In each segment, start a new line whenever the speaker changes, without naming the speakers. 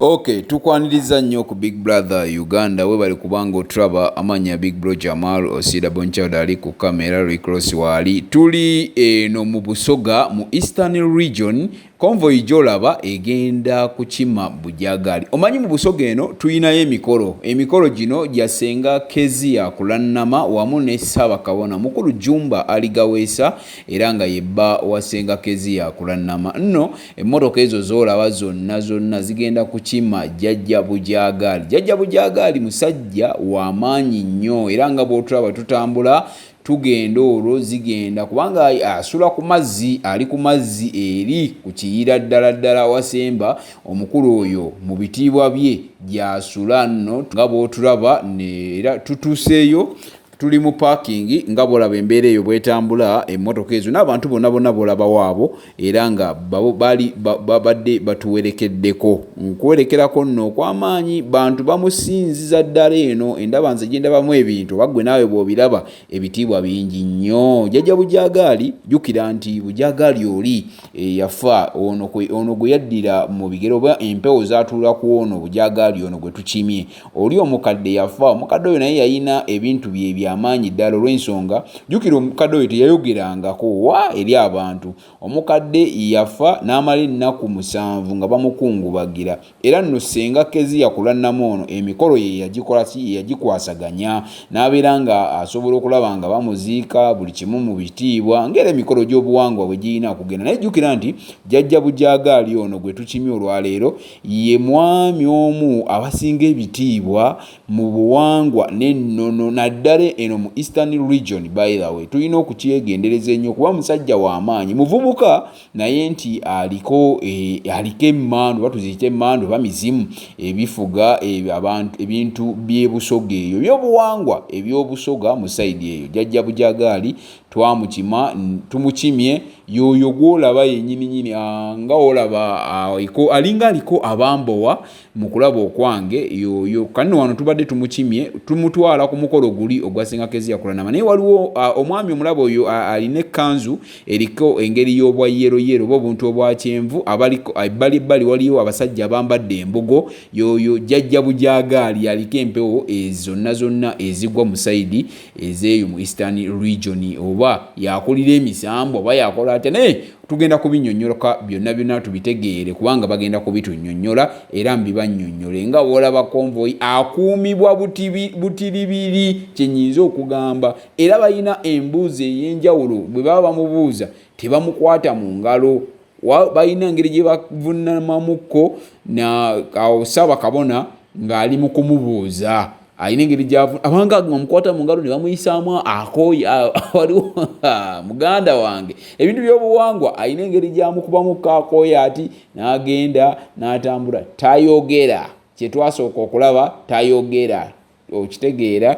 Okay, tukwaniriza nnyo ku Big Brother Uganda we bali kubanga otraba amanya Big Bro Jamal Osida Bonchild ali ku kamera recross wali tuli eno mu Busoga mu Eastern Region convoy jolaba egenda kukima Bujagali. Omanyi mu Busoga eno tuyinayo emikolo gino jasenga Kezia kulannama wamu ne Ssaabakabona mukulu Jumba aligaweesa era nga yebba wasenga Kezia kulannama nno emmotoka ezo zolaba zonna zigenda kukima Jjajja Bujagali. Jjajja Bujagali musajja wa maanyi nnyo era nga bw'otulaba tutambula tugenda olwo zigenda kubanga asula ku mazzi ali ku mazzi eri ku kiyira ddala wasemba omukulu oyo mu bitiibwa bye gyasula nno nga bw'otulaba era tutuuseeyo tuli mu parking nga bolaba embeera eyo bwetambula emmotoka ezo n'abantu bonna bolaba waabo era nga babadde batuwerekeddeko nkuwerekerako nno okw'amaanyi bantu bamusinziza ddala eno endaba nze gyendabamu ebintu bagwe naawe bw'obiraba ebitiibwa bingi nnyo. Jjajja Bujagali jjukira nti Bujagali oli yafa ono gwe yaddira mu bigero oba empewo zaatuula ku ono Bujagali ono gwe tukimye oli omukadde yafa omukadde oyo naye yayina ebintu bye amaanyi ddala olw'ensonga jjukira omukadde oyo teyayogerangako wa eri abantu omukadde yafa n'amala ennaku 7 nga bamukungubagira era nno senga Kezia kulannama ono emikolo ye yagikola ki yagikwasaganya n'abeera nga asobola okulaba nga bamuziika buli kimu mu bitiibwa ng'era emikolo gy'obuwangwa bwe girina okugenda naye jjukira nti Jjajja Bujagali ono gwe tukimye olwaleero ye mwami omu abasinga ebitiibwa mu buwangwa n'ennono naddala eno mu Eastern Region by the way tulina okukyegendereza ennyo kuba musajja wa maanyi muvubuka naye nti aliko emmandu batuziyita emmandu oba mizimu ebifuga ebintu by'ebusoga eyo by'obuwangwa eby'obusoga mu saidi eyo. Jjajja Bujagali tumukimye yoyo gwolaba yennyini nga olaba alinga aliko abambowa mu kulaba okwange yoyo kanno wano tubadde tumukimye tumutwala ku mukolo guli ogwasenga Kezia kulannama naye waliwo omwami omulabo oyo alina ekkanzu eriko engeri y'obwa yero oba obuntu obwa kyenvu ebbali waliwo abasajja abambadde embugo yoyo Jjajja Bujagali aliko empewo zonna ezigwa mu saidi ezeeyo mu Eastern Region oba yakulira emisambo oba yakola ate naye tugenda kubinnyonnyola byonna tubitegeere kubanga bagenda kubitunnyonnyola era mbibannyonnyole nga bw'olaba konvoyi akuumibwa butiribiri kyenyinza okugamba era balina embuuzi ey'enjawulo bwe baba bamubuuza tebamukwata mu ngalo balina engeri gye bavunnamamukko awo Ssaabakabona ng'ali mu kumubuuza ayina engeri abanga ngamukwata mu ngalo ne bamuyisaamu akooyi waliwo muganda wange ebintu by'obuwangwa ayina engeri gyamukubamu akooyi ati n'agenda n'atambula tayogera kyetwasooka okulaba tayogera okitegeera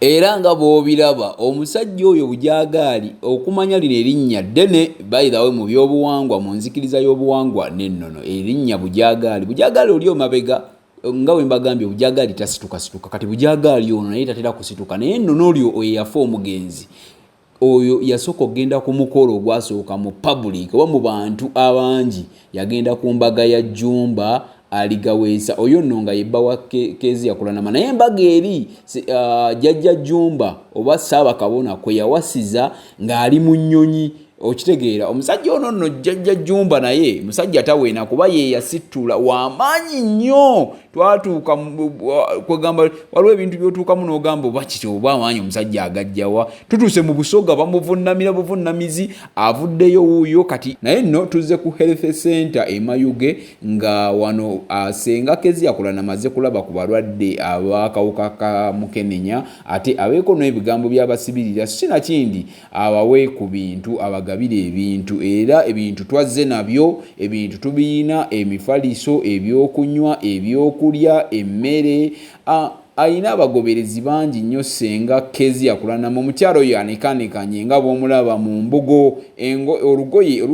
era nga bw'obiraba omusajja oyo Bujagali okumanya lino erinnya ddene by the way mu by'obuwangwa mu nzikiriza y'obuwangwa n'ennono erinnya Bujagali oli omabega nga we mbagambye Bujagali tasituka kati Bujagali ono naye tatera kusituka naye ennono olyo oyo yafa omugenzi oyo yasooka okgenda ku mukolo ogwasooka mu public oba mu bantu abangi yagenda ku mbaga ya Jumba aligaweesa oyo nno nga yebba wa Kezia kulannama naye embaga eri Jjajja Jumba oba Ssaabakabona kwe yawasiza ng'ali mu nnyonyi okitegeera omusajja ono nno Jjajja Jumba naye musajja taweena kuba ye yasitula w'amaanyi nnyo twatuuka kwegamba waliwo ebintu by'otuukamu n'ogamba oba kiti oba amaanyi omusajja agajjawa tutuuse mu Busoga bamuvunnamira buvunnamizi avuddeyo wuuyo kati naye nno tuzze ku health center e Mayuge nga wano asenga Kezia kulannama amaze kulaba ku balwadde ab'akawuka ka Mukenenya ate abeeko n'ebigambo by'abasibirira sinakindi abawe ku bintu abagabire ebintu era ebintu twazze nabyo ebintu tubiyina emifaliso ebyokunywa ebyokulya emmere ayina abagoberezi bangi nnyo senga Kezia kulannama omukyalo oyo anekaanekanye nga bw'omulaba mu mbugo olugoye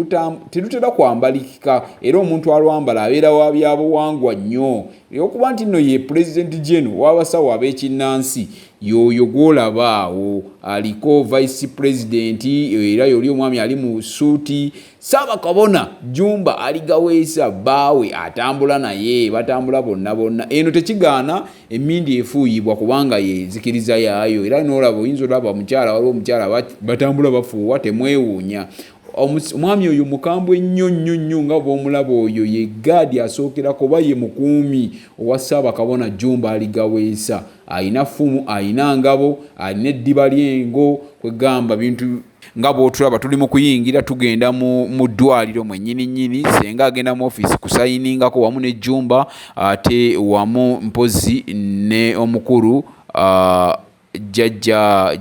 terutera kwambalikika era omuntu alwambala abeera wa byabuwangwa nnyo okuba nti nno ye President General w'abasawo ab'ekinnansi yoyo gwolaba awo aliko vice president era yoli omwami ali mu suuti. Ssaabakabona Jumba aligaweesa baawe atambula naye batambula bonna eno tekigaana emmindi efuuyibwa kubanga ye zikiriza yaayo era n'olaba oyinza olaba mukyala waliwo omukyala batambula bafuuwa temwewuunya. Omwami oyo mukambwe nnyo nga bw'omulaba oyo ye gaadi asookerako ba ye mukuumi owa Ssaabakabona Jumba aligaweesa. Ayina ffumu, ayina ngabo, alina eddiba ly'engo kwegamba bintu nga bw'otulaba tuli mu kuyingira tugenda mu ddwaliro mwennyini senga agenda mu ofiisi kusayiningako wamu ne Jumba ate wamu mpozi ne omukulu jjajja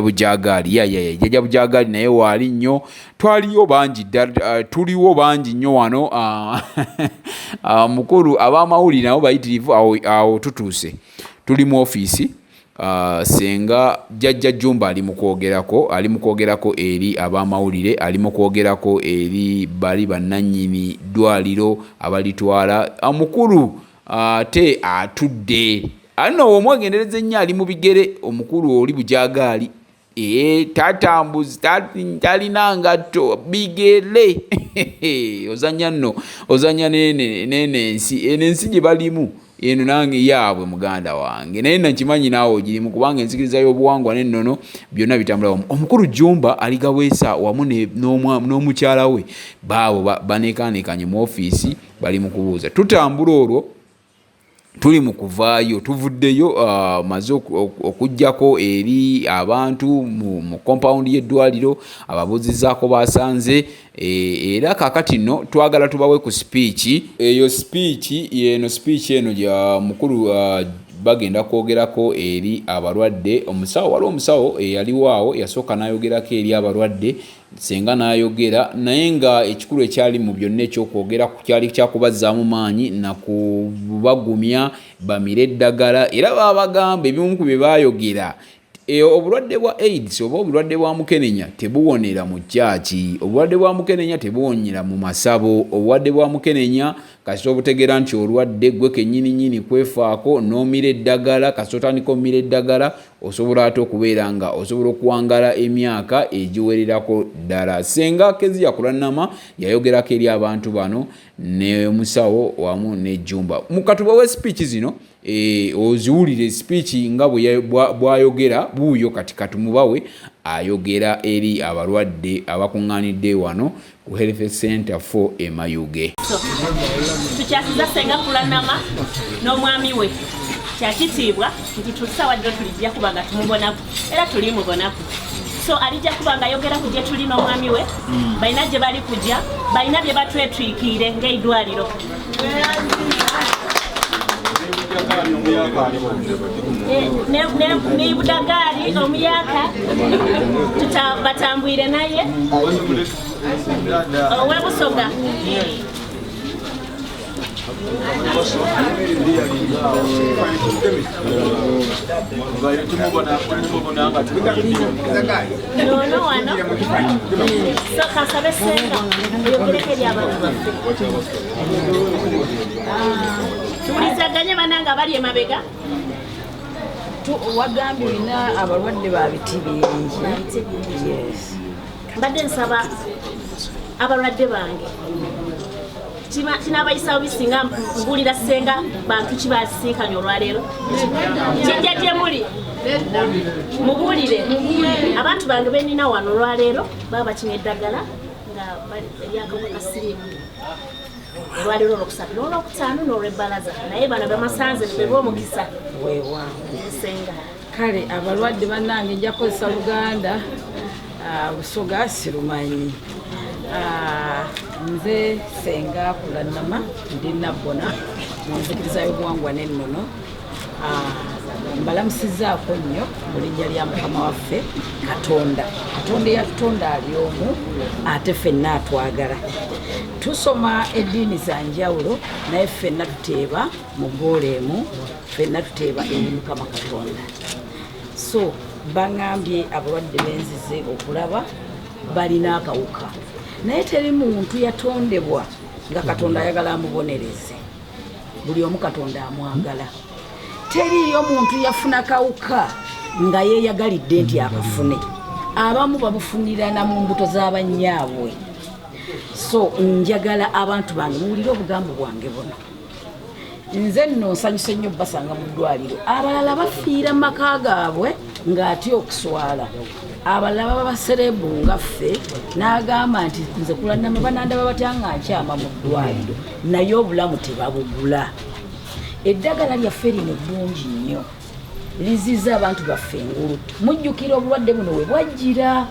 Bujagali jjajja Bujagali naye waali nnyo. Twaliyo bangi tuliwo bangi nnyo wano mukulu ab'amawulire nabo bayitirivu awo tutuuse tuli mu ofiisi. Senga jjajja Jumba ali mu kwogerako eri ab'amawulire, ali mu kwogerako eri bali bannannyini ddwaliro abalitwala. Omukulu ate atudde ano omwegendereza ennyo ali mu bigere. Omukulu oli Bujagali tatambuzi talina ngatto bigere ozanya n'ensi ensi gye balimu eno nange yaabwe muganda wange naye nakimanyi naawe ogirimu kubanga ensikiriza y'obuwangwa n'ennono byonna bitambula wamu. Omukulu Jumba aligaweesa wamu n'omukyala we baabo baneekaneekanye mu ofiisi bali mu kubuuza. Tutambula olwo tuli mu kuvaayo tuvuddeyo maze okujjako eri abantu mu compound y'eddwaliro ababuuzizaako basanze era kaakati nno twagala tubawe ku speech eyo speech eno gya mukulu bagenda kwogerako eri abalwadde. Waliwo omusawo eyaliwo awo yasooka n'ayogerako eri abalwadde senga n'ayogera naye nga ekikulu ekyali mu byonna ekyokwogera kyali kyakubazzaamu maanyi nakubagumya bamire eddagala era babagamba ebimu ku bye baayogera. Obulwadde bwa AIDS oba obulwadde bwa mukenenya tebuwonera mu kyaki, obulwadde bwa mukenenya tebuwonyera mu masabo, obulwadde bwa mukenenya kasita obutegeera nti olwadde gwe kennyini kwefaako n'omira eddagala kasita otandika omira eddagala osobola ate okubeera nga osobola okuwangala emyaka egiwererako ddala. Senga Kezia Kulannama yayogerako eri abantu bano ne musawo wamu ne Jumba. Mukatubawe speech zino oziwulire speech nga bwayogera buuyo kati katumubawe ayogera eri abalwadde abakuŋŋaanidde wano ku Health Center for Emayuge.
Tukyasiza Senga Kulannama n'omwami we kyakitiibwa nti tusawa ddiro tulijja kuba nga tumubonako era tulimubonako. So alijja kuba nga ayogera ku gye tuli n'omwami we balina gye bali kujja balina bye batwetwikiire ng'eddwaliro. Ne Budagali omuyaka batambwire naye owebusoga nono wano so kasabe Senga oyogereko eri abantu baffe tuwulizaganye bananga bali emabega
wagambye olina abalwadde ba biti bingi.
Mbadde nsaba abalwadde bange kinaabayisaawo bisinga mpulira Senga bantu kibasinkanye olwaleero kijja gye muli mubuulire abantu bange benina wano olwaleero baba bakinya eddagala nga eryakawuka ka siriimu olwaleero olwokusatu n'olwokutaano n'olwebbalaza naye bano bamasanze beba omukisa Senga.
Kale abalwadde bannange nja kukozesa Luganda Busoga sirumanyi. Nze Senga Kulannama ndi Nabbona mu nzikiriza y'obuwangwa n'ennono. Mbalamusizaako nnyo mu linnya lya Mukama waffe Katonda. Katonda eyatutonda ali omu ate ffenna atwagala. Tusoma eddiini za njawulo naye ffenna tuteeba mu ggoolo emu, ffenna tuteeba eri Mukama Katonda. So baŋŋambye abalwadde benzize okulaba balina akawuka naye teri muntu yatondebwa nga Katonda ayagala amubonereze. Buli omu Katonda amwagala teriyo muntu yafuna kawuka nga yeeyagalidde nti akafune. Abamu babufunirana mu mbuto z'abannyaabwe. So njagala abantu bange muwulire obugambo bwange buno. Nze nno nsanyuse nnyo basanga mu ddwaliro. Abalala bafiira mu maka gaabwe ng'atya okuswala. Abalala baba baserebu nga ffe n'agamba nti nze kulanama banandaba batya nga nkyama mu ddwaliro naye obulamu tebabugula. Eddagala lyaffe lino ddungi nnyo liziza abantu baffe engulu. Mujjukira obulwadde buno we bwajjira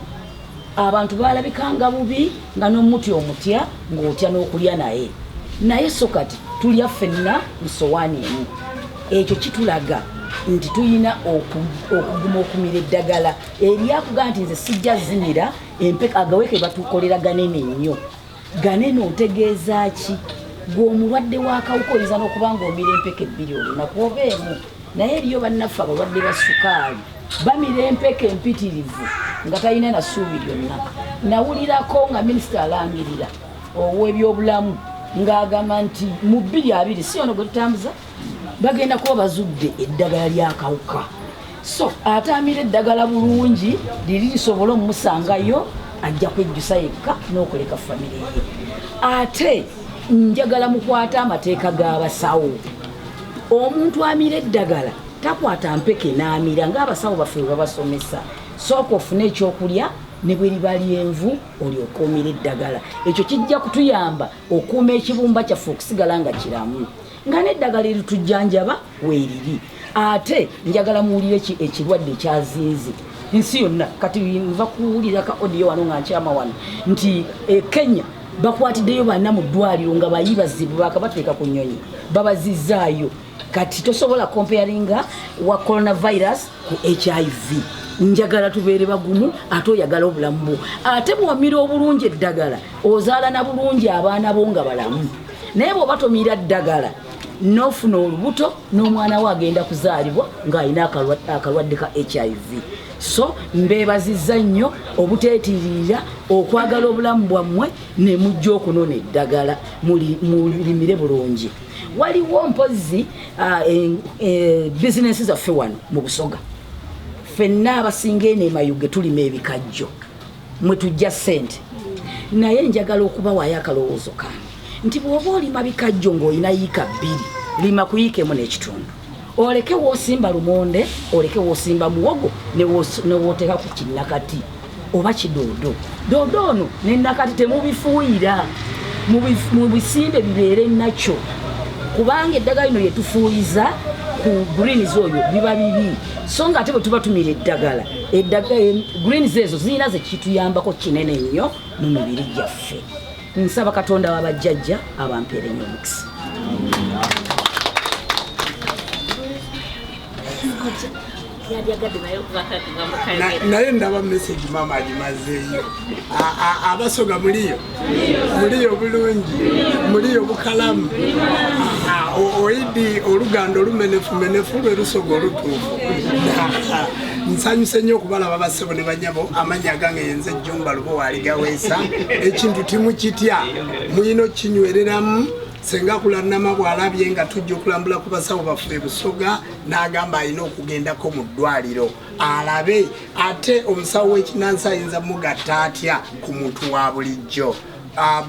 abantu baalabikanga bubi nga n'omuti omutya ng'otya n'okulya naye so kati tulya ffenna mu sowaani emu. Ekyo kitulaga nti tuyina okuguma okumira eddagala eryakuga nti nze sijja zimira empeka agaweke batukolera ganene nnyo. Ganene otegeeza ki? Gw'omulwadde w'akawuka oyinza n'okuba ng'omira empeka 2 olunaku oba emu. Naye eriyo bannaffe abalwadde ba sukaali bamira empeka empitirivu nga talina na ssuubi lyonna. Nawulirako nga minisita alangirira ow'ebyobulamu ng'agamba nti mu 2020 si ono gwe tutambuza bagenda kuba bazudde eddagala ly'akawuka. So atamira eddagala bulungi liri lisobola omumusangayo ajja kwejjusa yekka n'okuleka famire ye. Ate njagala mukwata amateeka g'abasawo. Omuntu amira eddagala takwata mpeke n'amira ng'abasawo baffe babasomesa. Sooka ofune ekyokulya ne bwe liba lyenvu olyoka omira eddagala. Ekyo kijja kutuyamba okuuma ekibumba kyaffe okusigala nga kiramu. Nga n'eddagala eritujjanjaba weeriri. Ate njagala muwulire ekirwadde ekyazinze ensi yonna. Kati nva kuwulira ka audio wano nga nkyama wano nti Kenya bakwatiddeyo banna mu ddwaliro nga bayibazibu bakabateeka ku nnyonyi babazizaayo. Kati tosobola comparinga wa coronavirus ku HIV. Njagala tubeere bagumu ate oyagala obulamu bwo. Ate bw'omira obulungi eddagala ozaala na bulungi abaana bo nga balamu. Naye bw'oba tomira ddagala n'ofuna olubuto n'omwana we agenda kuzaalibwa ng'alina akalwadde ka HIV. So mbeebazizza nnyo obuteetiirira okwagala obulamu bwammwe ne mujja okunona eddagala mulimire bulungi. Waliwo mpozi bizinesi zaffe wano mu Busoga. Ffenna abasinga eno emayuge tulima ebikajjo mwe tujja ssente. Naye njagala okubawaayo akalowoozo kange nti bw'oba olima bikajjo ng'olina yiika 2 lima ku yiika 1 n'ekitundu. Oleke woosimba lumonde, oleke woosimba muwogo ne wooteeka ku kinnakati oba kidoodo. Doodo ono n'ennakati temubifuuyira mu bisimbe bibeere nakyo. Kubanga eddagala lino lye tufuuyiza ku greens oyo biba bibi. So nga ate bwe tuba tumira eddagala greens ezo zirina ze kituyambako kinene nnyo mu mibiri gyaffe. Nsaba Katonda w'abajjajja abampeere nnyo omukisa.
naye ndaba message mama agimazeeyo. Abasoga muliyo bulungi, muliyo bukalamu. Oyidi oluganda olumenefu lwe lusoga olutuufu. Nsanyuse nnyo okubalaba bassebo ne banyabo. Amannya gange yenze Jjumba Lubo Waaligaweesa. Ekintu timukitya muyina okinywereramu. Senga kulanama bw'alabye nga tujja okulambula ku basawo baffe Busoga n'agamba alina okugendako mu ddwaliro alabe ate omusawo w'ekinansi ayinza mugatta atya ku muntu wa bulijjo.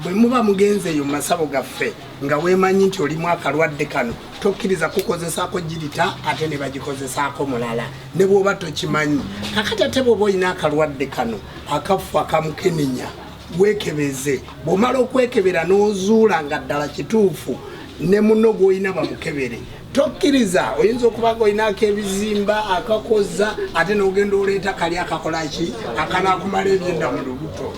Bwe muba mugenzeeyo mu masabo gaffe nga weemanyi nti olimu akalwadde kano tokkiriza kukozesaako girita ate ne bagikozesaako mulala ne bw'oba tokimanyi. Kakati ate bw'oba olina akalwadde kano akafu akamukenenya wekebeze. Bw'omala okwekebera n'ozuula nga ddala kituufu ne munno gw'olina bamukebere. Tokkiriza oyinza okuba nga olinaako ebizimba akakoza ate n'ogenda oleeta kali akakolaki akanaakumala ebyenda mu lubuto.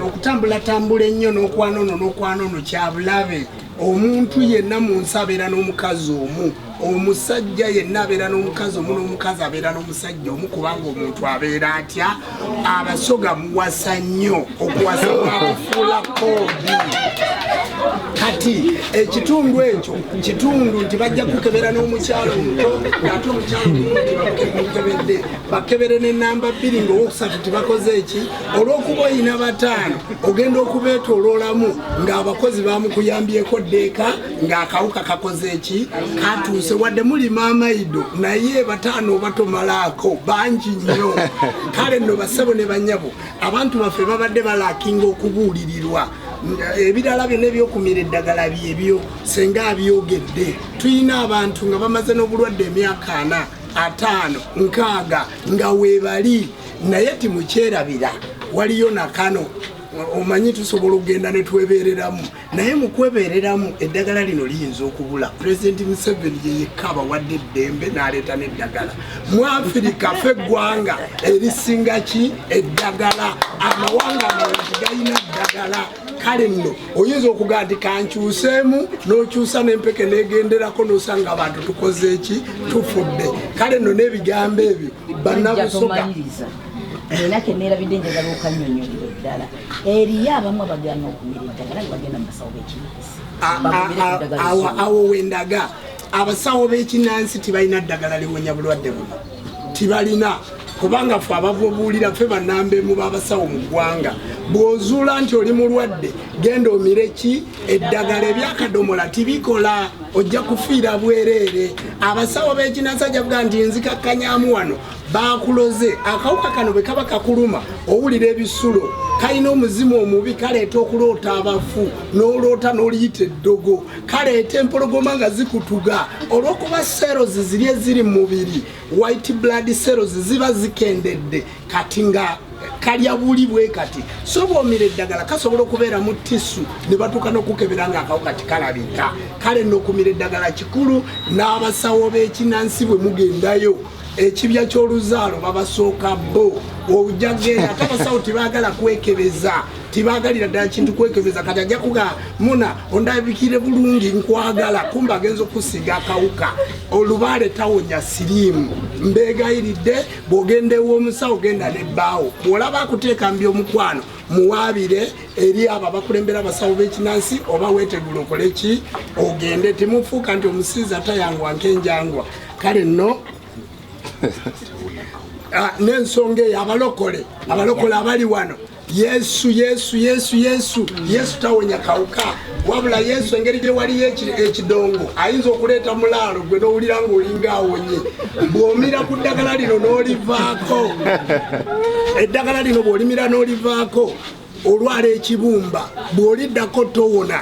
Okutambula ennyo n'okwanono kyabulabe. Omuntu yenna mu nsi abeera n'omukazi omu omusajja yenna abeera n'omukazi omu n'omukazi abeera n'omusajja omu kubanga omuntu abeera atya abasoga muwasa nnyo okuwasa mwakufuula koodi kati ekitundu ekyo kitundu nti bajja kukebera n'omukyalo omuto ate omukyalo omukebedde bakebere n'enamba 2 ng'owokusatu tibakoze eki olw'okuba oyina bataano ogenda okubeetooloolamu ng'abakozi bamukuyambyeko ddeeka ng'akawuka kakoze eki katuuse wadde muli maamaido naye bataano batomalaako bangi nnyo kale nno bassebo ne bannyabo abantu baffe babadde balaakinga okubuulirirwa ebirala byonna ebyokumira eddagala byebyo senga abyogedde tuyina abantu nga bamaze n'obulwadde emyaka 4, 5, 6 nga weebali naye timukyerabira waliyo nakano omanyi tusobola okugenda ne twebeereramu naye mu kwebeereramu eddagala lino liyinza okubula. President Museveni ye yekka abawadde eddembe n'aleeta n'eddagala mu Afirika ffe eggwanga erisinga ki eddagala amawanga amalungi galina ddagala kale nno oyinza okugaa nti kankyuseemu n'okyusa n'empeke n'egenderako n'osanga abantu tukoze eki tufudde kale nno n'ebigambo ebyo bannabusoga
era keneerabidde njagala okanyonyolera eddala eriyo abamu abagana okumira eddagala ne bagenda mu basawo b'ekinnansi
awo wendaga abasawo b'ekinnansi tibalina ddagala liwonya bulwadde buno tibalina kubanga ffe abavubuulira ffe bannambe mu babasawo mu ggwanga bw'ozuula nti oli mulwadde genda omire ki eddagala ebyakadomola tibikola ojja kufiira bwereere abasawo b'ekinnansi ajavuga nti nzikakkanyamu wano bakuloze akawuka kano bwe kaba kakuluma owulira ebisulo kalina omuzimu omubi kaleeta okuloota abafu n'oloota n'oliyita eddogo kaleeta empologoma nga zikutuga olw'okuba cells ziri eziri mu mubiri white blood cells ziba zikendedde kati nga kalya buli bwe kati so bw'omira eddagala kasobola okubeera mu tissu ne batuuka n'okukebera ng'akawuka tikalabika kale n'okumira eddagala kikulu n'abasawo b'ekinnansi bwe mugendayo ekibya ky'oluzaalo babasooka bo ojja genda ate abasawo tibaagala kwekebeza tibagalira ddala kintu kwekebeza kati ajja kuga muna ondabikire bulungi nkwagala kumba agenza okusiga akawuka olubaale tawonya siriimu mbeegayiridde bw'ogenda ew'omusawo genda n'ebbaawo bw'olaba akuteeka mbi omukwano muwaabire eri abo abakulembera abasawo b'ekinnansi oba weetegula okole ki ogende timufuuka nti omusiiza tayangwa nk'enjangwa kale nno n'ensonga eyo abalokole abali wano yesu tawonya kawuka wabula yesu engeri gye waliyo ekidongo ayinza okuleeta mulaalo gwe n'owulira ng'olinga awonye bw'omira ku ddagala lino n'olivaako eddagala lino bw'olimira n'olivaako olwala ekibumba bw'oliddako towona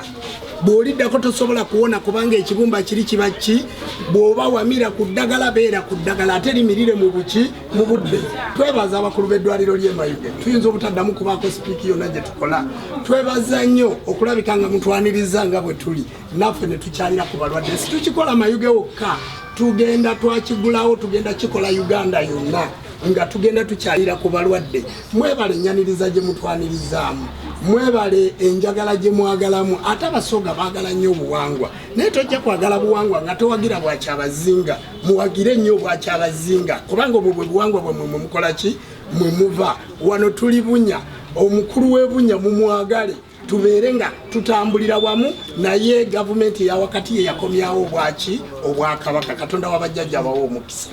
bw'oliddako tosobola kuwona kubanga ekibumba kiri kiba ki bw'oba wamira ku ddagala beera ku ddagala ate limirire mu buki mu budde twebaza abakulu b'eddwaliro ly'e Mayuge tuyinza obutaddamu kubaako sipiiki yonna gye tukola twebaza nnyo okulabika nga mutwaniriza nga bwe tuli naffe ne tukyalira ku balwadde situkikola Mayuge wokka tugenda twakigulawo tugenda kikola Uganda yonna nga tugenda tukyalira ku balwadde mwebale ennyaniriza gye mutwanirizaamu mwebale enjagala gye mwagalamu ate abasoga baagala nnyo obuwangwa naye tojja kwagala buwangwa nga towagira bwakyabazinga muwagire nnyo bwakyabazinga kubanga obwo bwe buwangwa bwemwe mwe mukola ki mwe muva wano tuli bunya omukulu w'ebunya mumwagale tubeere nga tutambulira wamu naye gavumenti ya wakati ye yakomyawo obwaki obwakabaka katonda w'abajjajja abawo omukisa